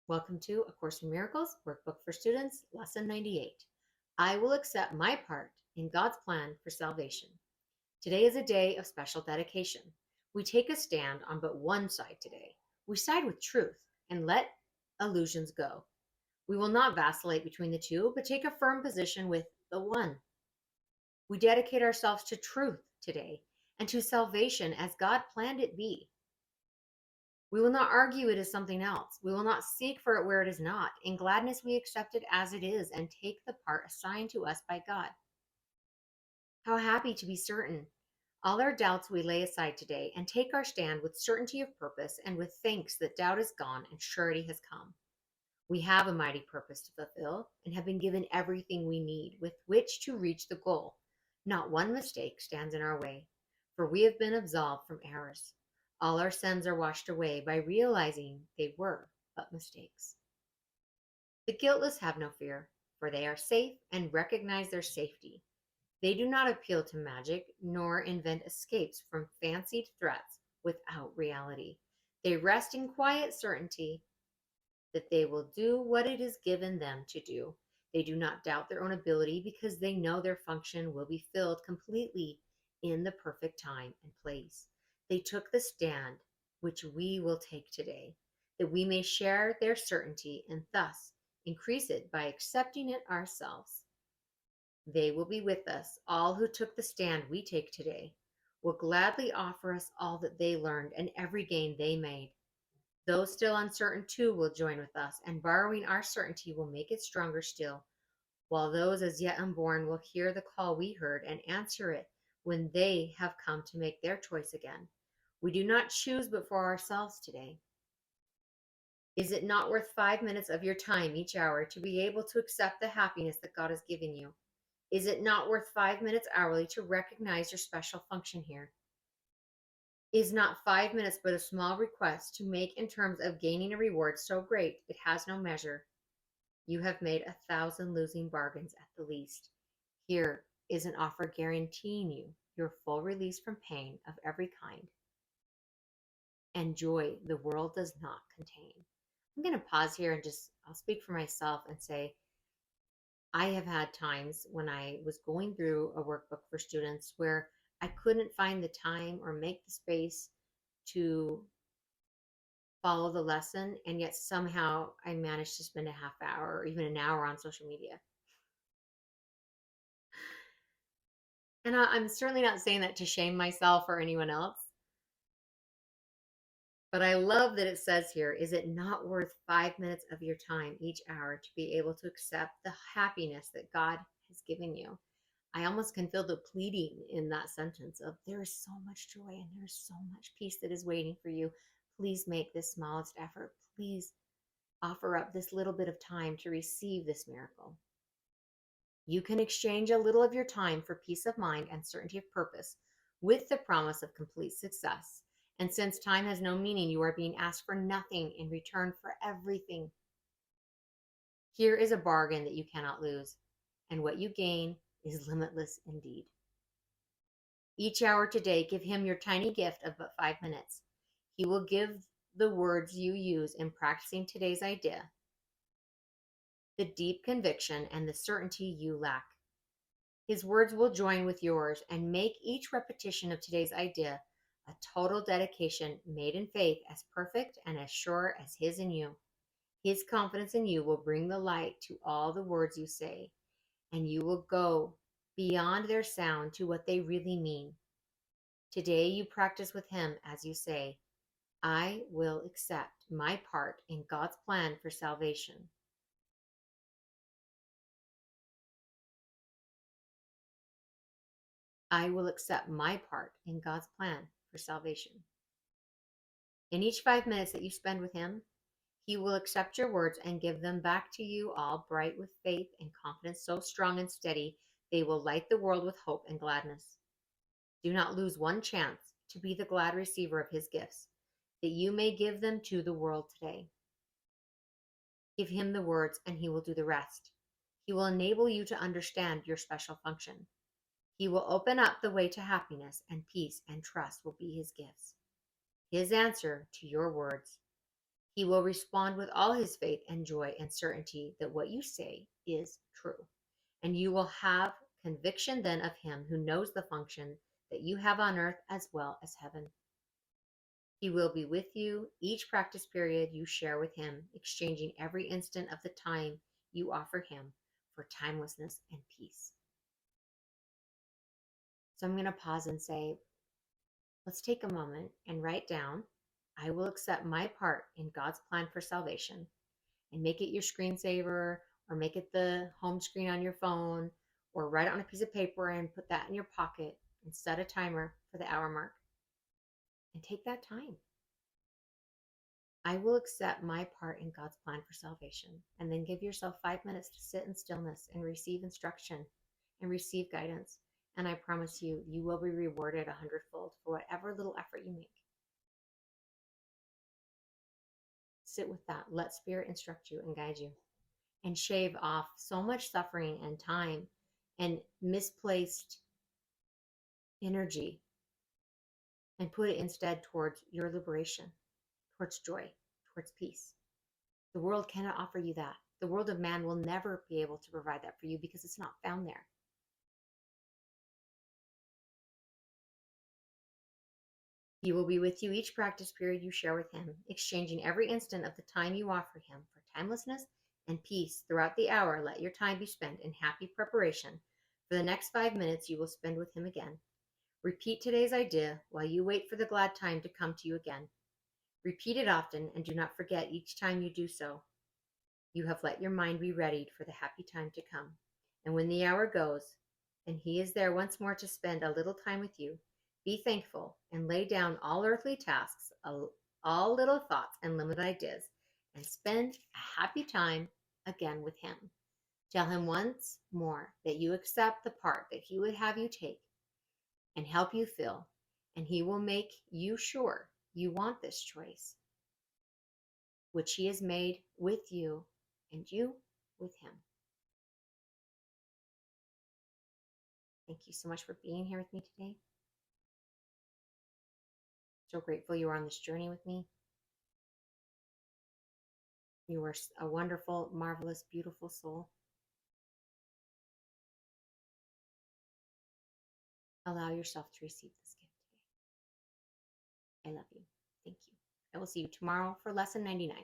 Welcome to A Course in Miracles, Workbook for Students, Lesson 98. I will accept my part in God's plan for salvation. Today is a day of special dedication. We take a stand on but one side today. We side with truth and let illusions go. We will not vacillate between the two, but take a firm position with the one. We dedicate ourselves to truth today and to salvation as God planned it be. We will not argue it as something else. We will not seek for it where it is not. In gladness, we accept it as it is and take the part assigned to us by God. How happy to be certain. All our doubts we lay aside today and take our stand with certainty of purpose and with thanks that doubt is gone and surety has come. We have a mighty purpose to fulfill and have been given everything we need with which to reach the goal. Not one mistake stands in our way, for we have been absolved from errors. All our sins are washed away by realizing they were but mistakes. The guiltless have no fear, for they are safe and recognize their safety. They do not appeal to magic, nor invent escapes from fancied threats without reality. They rest in quiet certainty that they will do what it is given them to do. They do not doubt their own ability because they know their function will be filled completely in the perfect time and place. They took the stand which we will take today, that we may share their certainty and thus increase it by accepting it ourselves. They will be with us. All who took the stand we take today will gladly offer us all that they learned and every gain they made. Those still uncertain too will join with us, and borrowing our certainty will make it stronger still, while those as yet unborn will hear the call we heard and answer it when they have come to make their choice again. We do not choose but for ourselves today. Is it not worth 5 minutes of your time each hour to be able to accept the happiness that God has given you? Is it not worth 5 minutes hourly to recognize your special function here? Is not 5 minutes but a small request to make in terms of gaining a reward so great it has no measure? You have made 1,000 losing bargains at the least. Here is an offer guaranteeing you your full release from pain of every kind and joy the world does not contain. I'm going to pause here and I'll speak for myself and say, I have had times when I was going through a workbook for students where I couldn't find the time or make the space to follow the lesson, and yet somehow I managed to spend a half hour or even an hour on social media. And I'm certainly not saying that to shame myself or anyone else, but I love that it says here, is it not worth 5 minutes of your time each hour to be able to accept the happiness that God has given you? I almost can feel the pleading in that sentence of there is so much joy and there's so much peace that is waiting for you. Please make this smallest effort. Please offer up this little bit of time to receive this miracle. You can exchange a little of your time for peace of mind and certainty of purpose with the promise of complete success. And since time has no meaning, you are being asked for nothing in return for everything. Here is a bargain that you cannot lose, and what you gain is limitless indeed. Each hour today, give him your tiny gift of but 5 minutes. He will give the words you use in practicing today's idea the deep conviction and the certainty you lack. His words will join with yours and make each repetition of today's idea a total dedication made in faith as perfect and as sure as his in you. His confidence in you will bring the light to all the words you say, and you will go beyond their sound to what they really mean. Today you practice with him as you say, I will accept my part in God's plan for salvation. I will accept my part in God's plan for salvation. In each 5 minutes that you spend with him, he will accept your words and give them back to you all bright with faith and confidence so strong and steady they will light the world with hope and gladness. Do not lose one chance to be the glad receiver of his gifts, that you may give them to the world today. Give him the words and he will do the rest. He will enable you to understand your special function. He will open up the way to happiness, and peace and trust will be his gifts, his answer to your words. He will respond with all his faith and joy and certainty that what you say is true. And you will have conviction then of him who knows the function that you have on earth as well as heaven. He will be with you each practice period you share with him, exchanging every instant of the time you offer him for timelessness and peace. So I'm going to pause and say, let's take a moment and write down, I will accept my part in God's plan for salvation, and make it your screensaver or make it the home screen on your phone or write it on a piece of paper and put that in your pocket and set a timer for the hour mark and take that time. I will accept my part in God's plan for salvation, and then give yourself 5 minutes to sit in stillness and receive instruction and receive guidance. And I promise you, you will be rewarded 100-fold for whatever little effort you make. Sit with that. Let Spirit instruct you and guide you, and shave off so much suffering and time and misplaced energy, and put it instead towards your liberation, towards joy, towards peace. The world cannot offer you that. The world of man will never be able to provide that for you because it's not found there. He will be with you each practice period you share with him, exchanging every instant of the time you offer him for timelessness and peace. Throughout the hour, let your time be spent in happy preparation for the next 5 minutes you will spend with him again. Repeat today's idea while you wait for the glad time to come to you again. Repeat it often, and do not forget each time you do so. You have let your mind be readied for the happy time to come. And when the hour goes, and he is there once more to spend a little time with you, be thankful and lay down all earthly tasks, all little thoughts and limited ideas, and spend a happy time again with him. Tell him once more that you accept the part that he would have you take and help you fill, and he will make you sure you want this choice, which he has made with you and you with him. Thank you so much for being here with me today. So grateful you are on this journey with me. You are a wonderful, marvelous, beautiful soul. Allow yourself to receive this gift today. I love you. Thank you. I will see you tomorrow for lesson 99.